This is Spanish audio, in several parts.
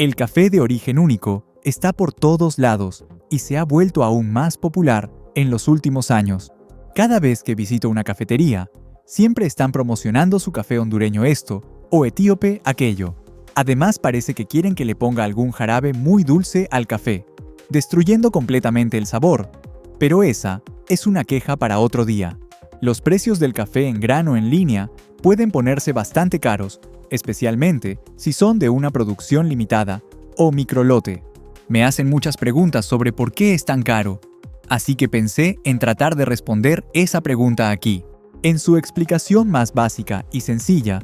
El café de origen único está por todos lados y se ha vuelto aún más popular en los últimos años. Cada vez que visito una cafetería, siempre están promocionando su café hondureño esto o etíope aquello. Además parece que quieren que le ponga algún jarabe muy dulce al café, destruyendo completamente el sabor. Pero esa es una queja para otro día. Los precios del café en grano en línea pueden ponerse bastante caros, especialmente si son de una producción limitada o microlote. Me hacen muchas preguntas sobre por qué es tan caro, así que pensé en tratar de responder esa pregunta aquí. En su explicación más básica y sencilla,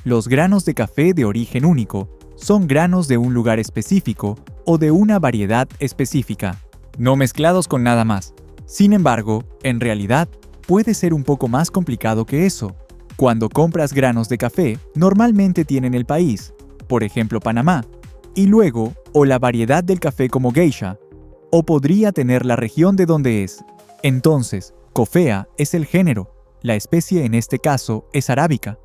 los granos de café de origen único son granos de un lugar específico o de una variedad específica, no mezclados con nada más. Sin embargo, en realidad, puede ser un poco más complicado que eso. Cuando compras granos de café, normalmente tienen el país, por ejemplo Panamá, y luego o la variedad del café como geisha, o podría tener la región de donde es. Entonces, Coffea es el género, la especie en este caso es arábica,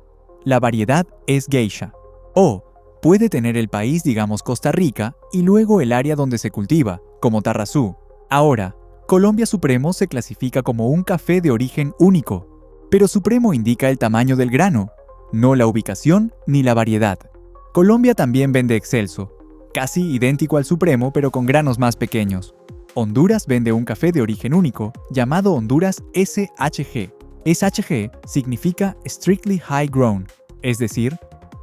la variedad es geisha. O puede tener el país, digamos Costa Rica, y luego el área donde se cultiva, como Tarrazú. Ahora, Colombia Supremo se clasifica como un café de origen único, pero Supremo indica el tamaño del grano, no la ubicación ni la variedad. Colombia también vende Excelso, casi idéntico al Supremo pero con granos más pequeños. Honduras vende un café de origen único llamado Honduras SHG. SHG significa Strictly High Grown, es decir,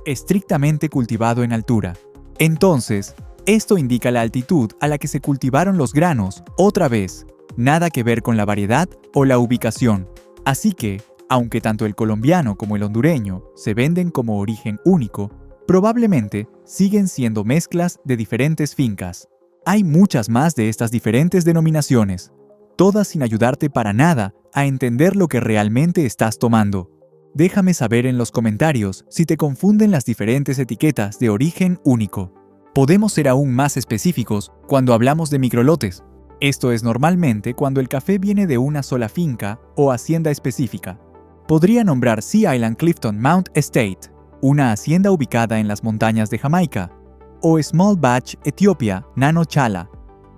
estrictamente cultivado en altura. Entonces, esto indica la altitud a la que se cultivaron los granos, otra vez, nada que ver con la variedad o la ubicación. Así que, aunque tanto el colombiano como el hondureño se venden como origen único, probablemente siguen siendo mezclas de diferentes fincas. Hay muchas más de estas diferentes denominaciones, todas sin ayudarte para nada a entender lo que realmente estás tomando. Déjame saber en los comentarios si te confunden las diferentes etiquetas de origen único. Podemos ser aún más específicos cuando hablamos de microlotes. Esto es normalmente cuando el café viene de una sola finca o hacienda específica. Podría nombrar Sea Island Clifton Mount Estate, una hacienda ubicada en las montañas de Jamaica, o Small Batch Ethiopia Nano Chala.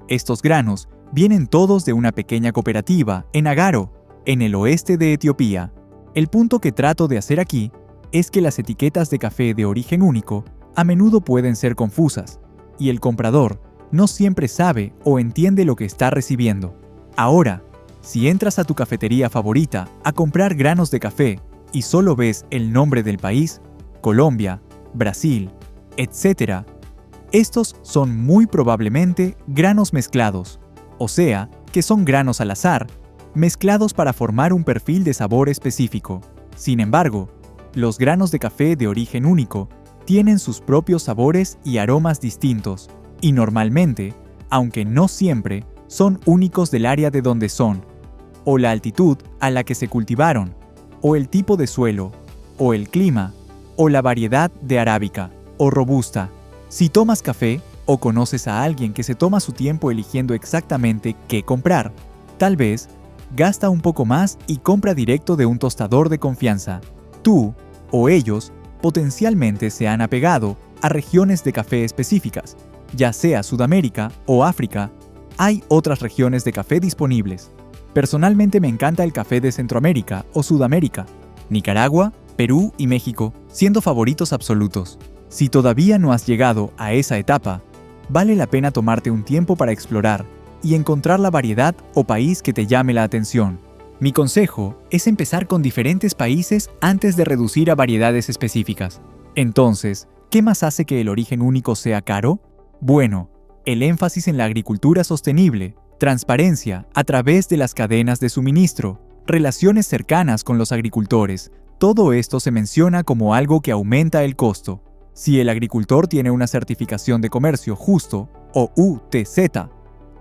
Estos granos vienen todos de una pequeña cooperativa en Agaro, en el oeste de Etiopía. El punto que trato de hacer aquí es que las etiquetas de café de origen único a menudo pueden ser confusas, y el comprador no siempre sabe o entiende lo que está recibiendo. Ahora, si entras a tu cafetería favorita a comprar granos de café y solo ves el nombre del país, Colombia, Brasil, etc., estos son muy probablemente granos mezclados, o sea, que son granos al azar, mezclados para formar un perfil de sabor específico. Sin embargo, los granos de café de origen único tienen sus propios sabores y aromas distintos, y normalmente, aunque no siempre, son únicos del área de donde son, o la altitud a la que se cultivaron, o el tipo de suelo, o el clima, o la variedad de arábica, o robusta. Si tomas café, o conoces a alguien que se toma su tiempo eligiendo exactamente qué comprar, tal vez, gasta un poco más y compra directo de un tostador de confianza. Tú, o ellos, potencialmente se han apegado a regiones de café específicas, ya sea Sudamérica o África. Hay otras regiones de café disponibles. Personalmente me encanta el café de Centroamérica o Sudamérica, Nicaragua, Perú y México, siendo favoritos absolutos. Si todavía no has llegado a esa etapa, vale la pena tomarte un tiempo para explorar y encontrar la variedad o país que te llame la atención. Mi consejo es empezar con diferentes países antes de reducir a variedades específicas. Entonces, ¿qué más hace que el origen único sea caro? Bueno, el énfasis en la agricultura sostenible, transparencia a través de las cadenas de suministro, relaciones cercanas con los agricultores, todo esto se menciona como algo que aumenta el costo. Si el agricultor tiene una certificación de comercio justo, o UTZ,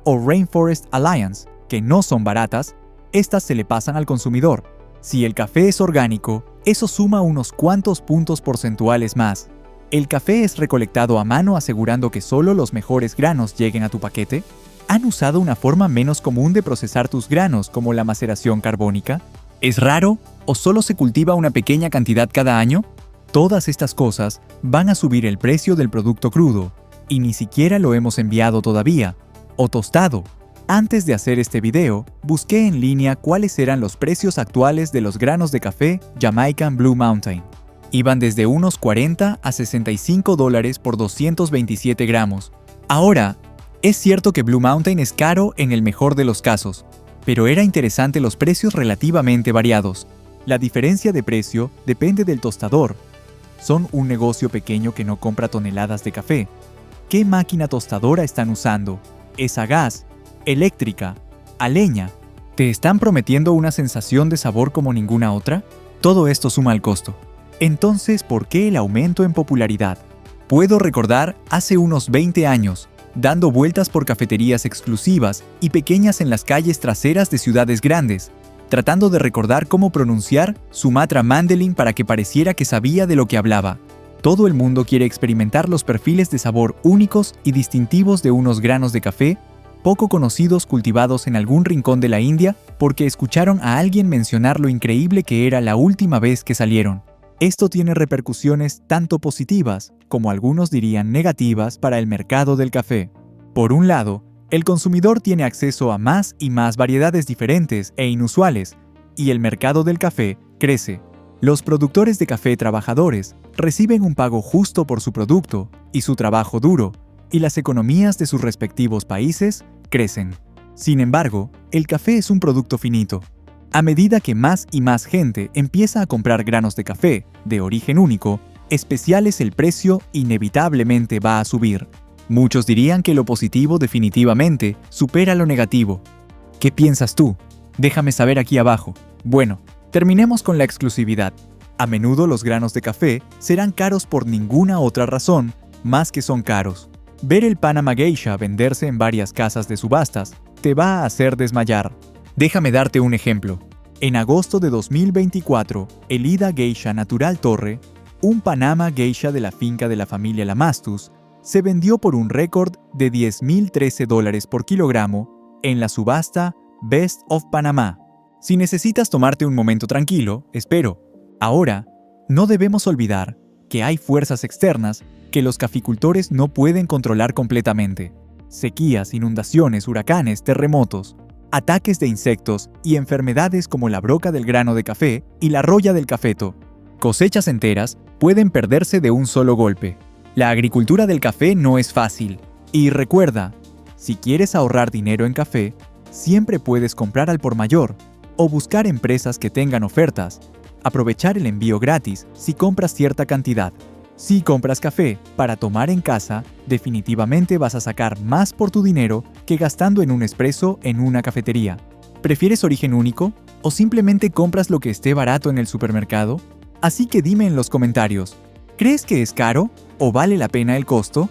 o Rainforest Alliance, que no son baratas, estas se le pasan al consumidor. Si el café es orgánico, eso suma unos cuantos puntos porcentuales más. ¿El café es recolectado a mano asegurando que solo los mejores granos lleguen a tu paquete? ¿Han usado una forma menos común de procesar tus granos como la maceración carbónica? ¿Es raro o solo se cultiva una pequeña cantidad cada año? Todas estas cosas van a subir el precio del producto crudo, y ni siquiera lo hemos enviado todavía, o tostado. Antes de hacer este video, busqué en línea cuáles eran los precios actuales de los granos de café Jamaican Blue Mountain. Iban desde unos 40 a 65 dólares por 227 gramos. Ahora, es cierto que Blue Mountain es caro en el mejor de los casos, pero era interesante los precios relativamente variados. La diferencia de precio depende del tostador. Son un negocio pequeño que no compra toneladas de café. ¿Qué máquina tostadora están usando? ¿Es a gas? ¿Eléctrica? ¿A leña? ¿Te están prometiendo una sensación de sabor como ninguna otra? Todo esto suma al costo. Entonces, ¿por qué el aumento en popularidad? Puedo recordar hace unos 20 años, dando vueltas por cafeterías exclusivas y pequeñas en las calles traseras de ciudades grandes, tratando de recordar cómo pronunciar Sumatra Mandolin para que pareciera que sabía de lo que hablaba. Todo el mundo quiere experimentar los perfiles de sabor únicos y distintivos de unos granos de café poco conocidos cultivados en algún rincón de la India porque escucharon a alguien mencionar lo increíble que era la última vez que salieron. Esto tiene repercusiones tanto positivas como algunos dirían negativas para el mercado del café. Por un lado, el consumidor tiene acceso a más y más variedades diferentes e inusuales, y el mercado del café crece. Los productores de café trabajadores reciben un pago justo por su producto y su trabajo duro, y las economías de sus respectivos países crecen. Sin embargo, el café es un producto finito. A medida que más y más gente empieza a comprar granos de café de origen único, especiales, el precio inevitablemente va a subir. Muchos dirían que lo positivo definitivamente supera lo negativo. ¿Qué piensas tú? Déjame saber aquí abajo. Bueno, terminemos con la exclusividad. A menudo los granos de café serán caros por ninguna otra razón más que son caros. Ver el Panama Geisha venderse en varias casas de subastas te va a hacer desmayar. Déjame darte un ejemplo. En agosto de 2024, el Ida Geisha Natural Torre, un Panama Geisha de la finca de la familia Lamastus, se vendió por un récord de $10,013 por kilogramo en la subasta Best of Panama. Si necesitas tomarte un momento tranquilo, espero. Ahora, no debemos olvidar que hay fuerzas externas que los caficultores no pueden controlar completamente. Sequías, inundaciones, huracanes, terremotos, ataques de insectos y enfermedades como la broca del grano de café y la roya del cafeto. Cosechas enteras pueden perderse de un solo golpe. La agricultura del café no es fácil. Y recuerda, si quieres ahorrar dinero en café, siempre puedes comprar al por mayor o buscar empresas que tengan ofertas. Aprovechar el envío gratis si compras cierta cantidad. Si compras café para tomar en casa, definitivamente vas a sacar más por tu dinero que gastando en un espresso en una cafetería. ¿Prefieres origen único o simplemente compras lo que esté barato en el supermercado? Así que dime en los comentarios, ¿crees que es caro o vale la pena el costo?